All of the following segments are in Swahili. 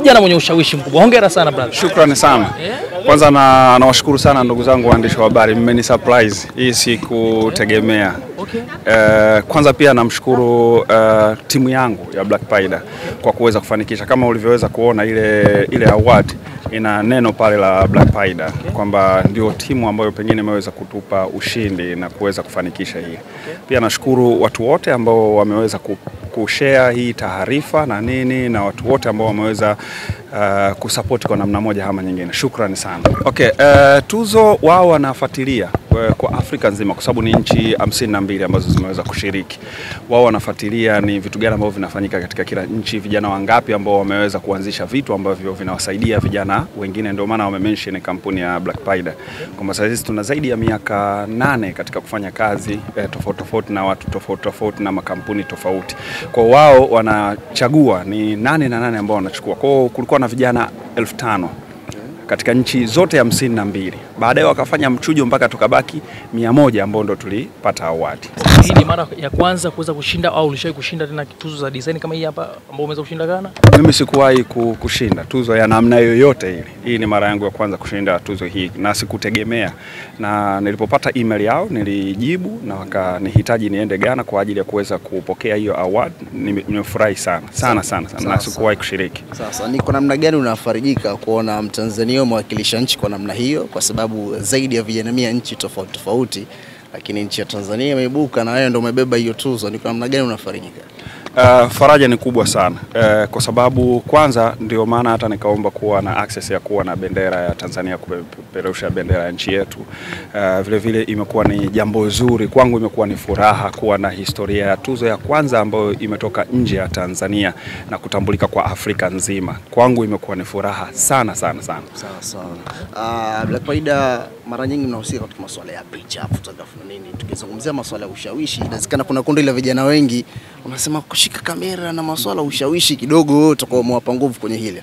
kijana mwenye ushawishi mkubwa. Hongera sana brother. Shukrani sana. Kwanza nawashukuru sana ndugu zangu waandishi wa habari, mmeni surprise. Hii sikutegemea. Okay. Kwanza pia namshukuru timu yangu ya Black Paida kwa kuweza kufanikisha, kama ulivyoweza kuona ile award ina neno pale la Black Paida kwamba ndio timu ambayo pengine imeweza kutupa ushindi na kuweza kufanikisha hii. Pia nashukuru watu wote ambao wameweza kushare hii taarifa na nini, na watu wote ambao wameweza kusupport kwa namna moja ama nyingine. Shukrani sana. Okay, tuzo wao wanafuatilia kwa Afrika nzima kwa sababu ni nchi 52 ambazo zimeweza kushiriki. Wao wanafuatilia ni vitu gani ambavyo vinafanyika katika kila nchi, vijana wangapi ambao wameweza kuanzisha vitu ambavyo vinawasaidia vijana wengine. Ndio maana wame-mention kampuni ya Black Paida kwamba sasa tuna zaidi ya miaka 8 katika kufanya kazi tofauti na watu tofauti na makampuni tofauti. Kwa wao wanachagua ni nani na nani ambao wanachukua. Kwa kulikuwa na vijana 1500 katika nchi zote 52. Baadaye wakafanya mchujo mpaka tukabaki 100 ambao ndo tulipata award. Hii ni mara ya kwanza kuweza kushinda au ulishawahi kushinda tena tuzo za design kama hii hapa ambao umeweza kushinda Ghana? Mimi sikuwahi kushinda tuzo ya namna yoyote ile. Hii ni mara yangu ya kwanza kushinda tuzo hii na sikutegemea. Na nilipopata email yao nilijibu na wakanihitaji niende Ghana kwa ajili ya kuweza kupokea hiyo award. Nimefurahi sana na sikuwahi kushiriki. Sasa ni kwa namna gani unafarijika kuona Mtanzania mwakilisha nchi kwa namna hiyo, kwa sababu zaidi ya vijana 100 nchi tofauti, lakini nchi ya Tanzania imeibuka na wewe ndio umebeba hiyo tuzo, ni kwa namna gani unafarijika? Faraja ni kubwa sana kwa sababu kwanza ndio maana hata nikaomba kuwa na access ya kuwa na bendera ya Tanzania, kupeperusha bendera ya nchi yetu. Vile vile imekuwa ni jambo zuri kwangu, imekuwa ni furaha kuwa na historia ya tuzo ya kwanza ambayo imetoka nje ya Tanzania na kutambulika kwa Afrika nzima. Kwangu imekuwa ni furaha sana. Sawa. Black Paida mara nyingi mnahusika katika masuala ya picha, photography na nini. Tukizungumzia masuala ya ushawishi, inawezekana kuna kundi la vijana wengi unasema kushika kamera na masuala ushawishi kidogo tutakuwa mwapa nguvu kwenye hili.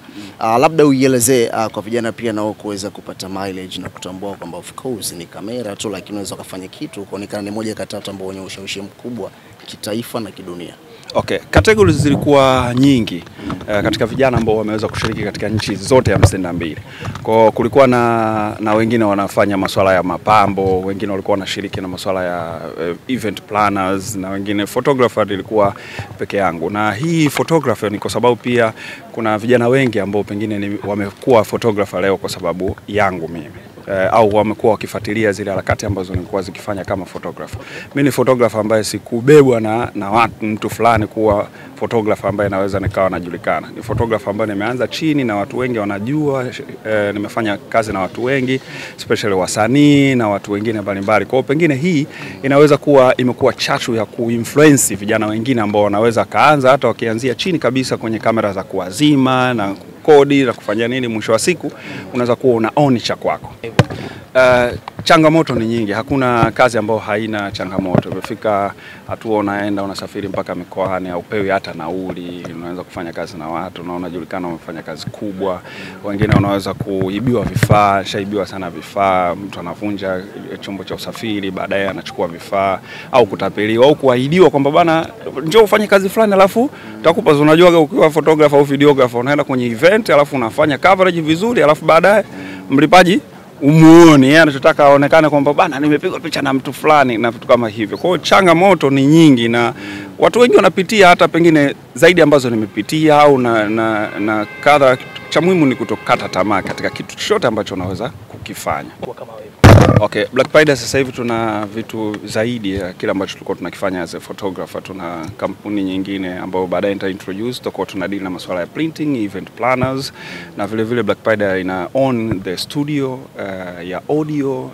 Labda uielezee kwa vijana pia nao kuweza kupata mileage na kutambua kwamba of course ni kamera tu, lakini unaweza kufanya kitu kuonekana ni moja kati ya watu ambao wenye ushawishi mkubwa kitaifa na kidunia. Okay, categories zilikuwa nyingi katika vijana ambao wameweza kushiriki katika nchi zote 52. Kwa kulikuwa na wengine wanafanya masuala ya mapambo, wengine walikuwa wanashiriki na masuala ya event planners, na wengine photographer ilikuwa peke yangu. Na hii photographer ni kwa sababu pia kuna vijana wengi ambao pengine wamekuwa photographer leo kwa sababu yangu mimi. Au wamekuwa wakifuatilia zile harakati ambazo nilikuwa zikifanya kama photographer. Mimi ni photographer ambaye sikubebwa na mtu fulani kuwa photographer ambaye naweza nikawa najulikana. Ni photographer ambaye nimeanza chini na watu wengi wanajua, nimefanya kazi na watu wengi, especially wasanii na watu wengine mbalimbali. Kwa hiyo pengine hii inaweza kuwa imekuwa chachu ya kuinfluence vijana wengine ambao wanaweza kaanza hata wakianzia chini kabisa kwenye kamera za kuazima na kodi na kufanya nini, mwisho wa siku unaweza kuwa unaoni cha kwako. Changamoto ni nyingi, hakuna kazi ambayo haina changamoto. Umefika hatua unaenda unasafiri mpaka mikoani, haupewi hata nauli, unaweza kufanya kazi na watu na unajulikana umefanya kazi kubwa. Wengine unaweza kuibiwa vifaa, shaibiwa sana vifaa, mtu anavunja chombo cha usafiri baadaye anachukua vifaa, au kutapeliwa au kuahidiwa kwamba bana njoo ufanye kazi fulani alafu tutakupa. Unajua ukiwa photographer au videographer unaenda kwenye event alafu unafanya coverage vizuri alafu baadaye mlipaji umuone, yeye anachotaka aonekane kwamba bana nimepigwa picha na mtu fulani na vitu kama hivyo. Kwa hiyo changamoto ni nyingi na watu wengi wanapitia hata pengine zaidi ambazo nimepitia au na kadha. Cha muhimu ni kutokata tamaa katika kitu chochote ambacho unaweza kukifanya. Okay, Black Paida sasa hivi tuna vitu zaidi ya kile ambacho tulikuwa tunakifanya as a photographer. Tuna kampuni nyingine ambayo baadaye nita-introduce, tutakuwa tunadili na masuala ya printing, event planners, na vile vile Black Paida ina own the studio ya audio,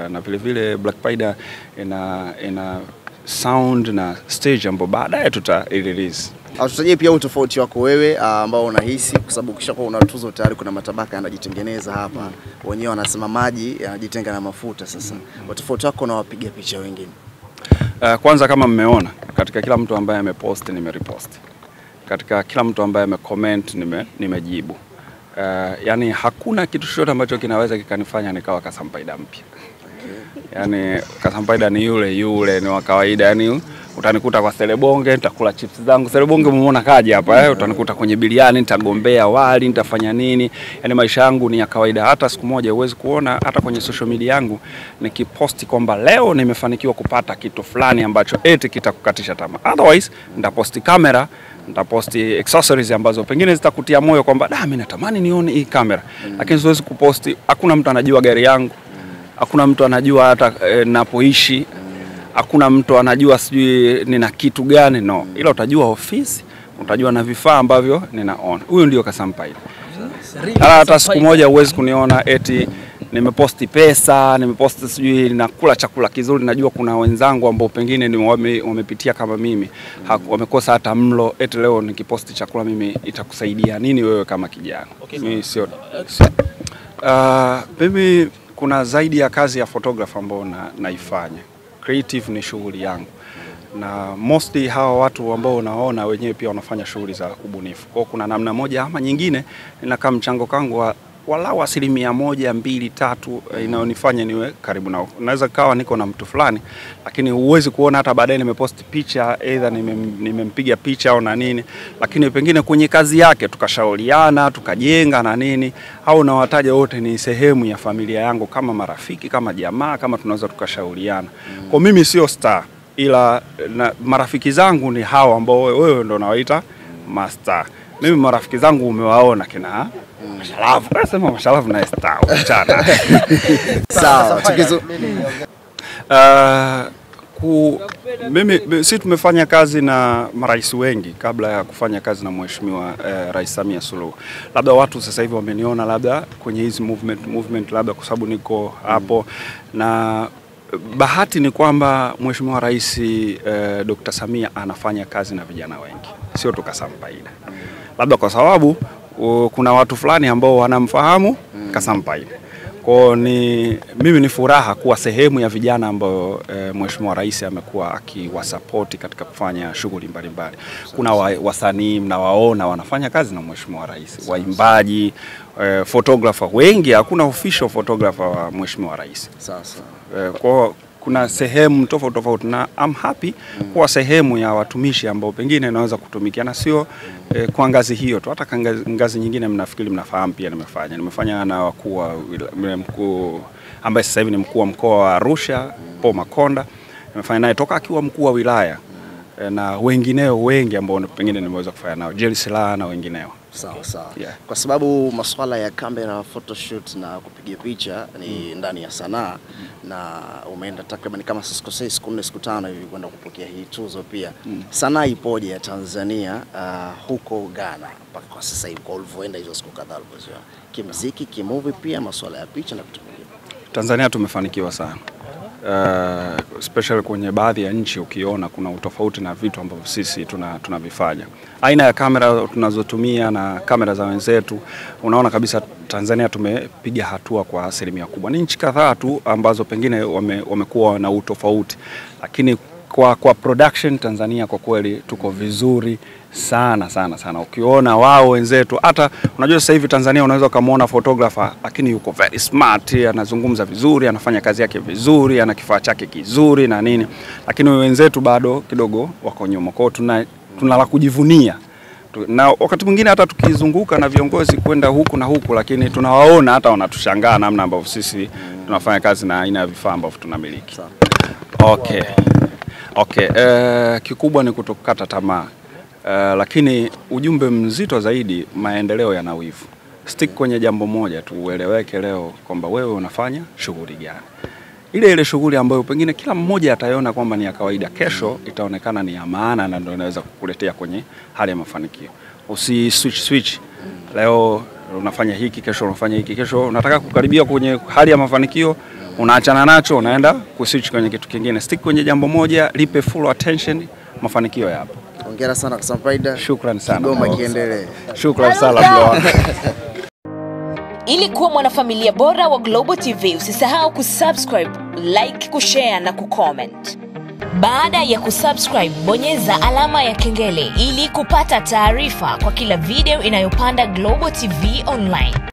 na vile vile Black Paida ina sound na stage ambayo baadaye tuta-release. Tutajie pia utofauti wako wewe ambao unahisi, kwa sababu ukishakuwa una tuzo tayari kuna matabaka yanajitengeneza hapa. Wenyewe wanasema maji yanajitenga na mafuta. Sasa utofauti wako na wapiga picha wengine? Kwanza kama mmeona, katika kila mtu ambaye amepost nimerepost. Katika kila mtu ambaye amecomment nimejibu. Yani hakuna kitu chochote ambacho kinaweza kikanifanya nikawa Kasam Paida mpya. Yani Kasam Paida ni yule ni wa kawaida, yani utanikuta kwa Selebonge, nitakula chips zangu. Selebonge mumeona kaja hapa utanikuta kwenye biliani, nitagombea wali, nitafanya nini. Yaani maisha yangu ni ya kawaida. Hata siku moja huwezi kuona hata kwenye social media yangu nikiposti kwamba leo nimefanikiwa kupata kitu fulani ambacho eti kitakukatisha tamaa. Otherwise nitaposti kamera, nitaposti accessories ambazo pengine zitakutia moyo kwamba mimi natamani nione hii kamera. Lakini siwezi kuposti, hakuna mtu anajua gari yangu. Hakuna mtu anajua hata napoishi. Hakuna mtu anajua sijui nina kitu gani, no. Ila utajua ofisi, utajua na vifaa ambavyo ninaona. Huyo ndio Kasampaida. Hata siku moja huwezi kuniona eti nimeposti pesa, nimeposti sijui nakula chakula kizuri. Najua kuna wenzangu ambao pengine ni wamepitia kama mimi, wamekosa hata mlo, eti leo nikiposti chakula mimi itakusaidia nini wewe kama kijana? Mimi sio. Mimi kuna zaidi ya kazi ya photographer ambao naifanya. Creative ni shughuli yangu. Na mostly hawa watu ambao unaona wenyewe pia wanafanya shughuli za ubunifu. Kwa kuna namna moja ama nyingine ninakaa mchango kangu walau 1%, 2, 3 inaonifanya niwe karibu nao. Naweza kawa niko na mtu fulani lakini huwezi kuona hata baadaye nimepost picha, either nimempiga picha au na nini, lakini pengine kwenye kazi yake tukashauriana, tukajenga na nini, au na wataja wote ni sehemu ya familia yangu kama marafiki, kama jamaa, kama tunaweza tukashauriana. Kwa mimi sio star, ila marafiki zangu ni hao ambao wewe ndo unawaita master. Mimi marafiki zangu umewaona kina Mashalavu. Nasema Mashalavu na star mchana. Sawa, tukizo mimi sisi tumefanya kazi na marais wengi kabla ya kufanya kazi na Mheshimiwa Rais Samia Suluhu. Labda watu sasa hivi wameniona labda kwenye hizi movement labda kwa sababu niko hapo, na bahati ni kwamba Mheshimiwa Rais Dr. Samia anafanya kazi na vijana wengi, sio tu Kasampaida. Labda kwa sababu kuna watu fulani ambao wanamfahamu Kasampaida. Kwa mimi ni furaha kuwa sehemu ya vijana ambao Mheshimiwa Rais amekuwa akiwasupport katika kufanya shughuli mbalimbali. Kuna wasanii mnawaona wanafanya kazi na Mheshimiwa Rais, waimbaji, photographer wengi, hakuna official photographer wa Mheshimiwa Rais. Sasa kwa kuna sehemu tofauti na I'm happy kuwa sehemu ya watumishi ambao pengine naweza kutumikia, na sio kwa ngazi hiyo tu, hata ngazi nyingine mnafikiri mnafahamu pia nimefanya na mkuu ambaye sasa hivi ni mkuu wa mkoa wa Arusha, Paul Makonda. Nimefanya naye toka akiwa mkuu wa wilaya, na wengineo wengi ambao pengine nimeweza kufanya nao, Jerry Silaa na wengineo. Sawa. Yeah. Kwa sababu masuala ya kamera, photoshoot na kupiga picha ni ndani ya sanaa, na umeenda takriban kama sikosei siku 4 siku 5 hivi kwenda kupokea hii tuzo pia. Sanaa ipoje ya Tanzania huko Ghana mpaka kwa sasa hivi kwa ulivyoenda hizo siku kadhaa ulivyozoea? Kimuziki, kimovie pia masuala ya picha na vitu vingine. Tanzania tumefanikiwa sana. Especially kwenye baadhi ya nchi ukiona kuna utofauti na vitu ambavyo sisi tunavifanya. Aina ya kamera tunazotumia na kamera za wenzetu, unaona kabisa Tanzania tumepiga hatua kwa asilimia kubwa. Ni nchi kadhaa tu ambazo pengine wamekuwa na utofauti, lakini kwa production Tanzania kwa kweli tuko vizuri sana. Ukiona wao wenzetu, hata unajua sasa hivi Tanzania unaweza kumuona photographer lakini yuko very smart, anazungumza vizuri, anafanya kazi yake vizuri, ana kifaa chake kizuri na nini, lakini wenzetu bado kidogo wako nyuma. Kwa hiyo tuna la kujivunia. Na wakati mwingine hata tukizunguka na viongozi kwenda huku na huku, lakini tunawaona hata wanatushangaa namna ambavyo sisi tunafanya kazi na aina ya vifaa ambavyo tunamiliki. Okay. Kikubwa ni kutokata tamaa. Lakini ujumbe mzito zaidi, maendeleo yana wivu. Stick kwenye jambo moja tu, ueleweke leo kwamba wewe unafanya shughuli gani. Ile shughuli ambayo pengine kila mmoja ataiona kwamba ni ya kawaida, kesho itaonekana ni ya maana na ndio inaweza kukuletea kwenye hali ya mafanikio. Switch. Leo unafanya hiki, kesho unafanya hiki, kesho unataka kukaribia kwenye hali ya mafanikio, unaachana nacho, unaenda kuswitch kwenye kitu kingine. Stick kwenye jambo moja, lipe full attention, mafanikio yapo. Hongera sana Kasampaida. Shukrani sana. Kigoma kiendelee. Shukrani sana bro. Ili kuwa mwanafamilia bora wa Global TV, usisahau kusubscribe, like, kushare na kucomment. Baada ya kusubscribe, bonyeza alama ya kengele ili kupata taarifa kwa kila video inayopanda Global TV Online.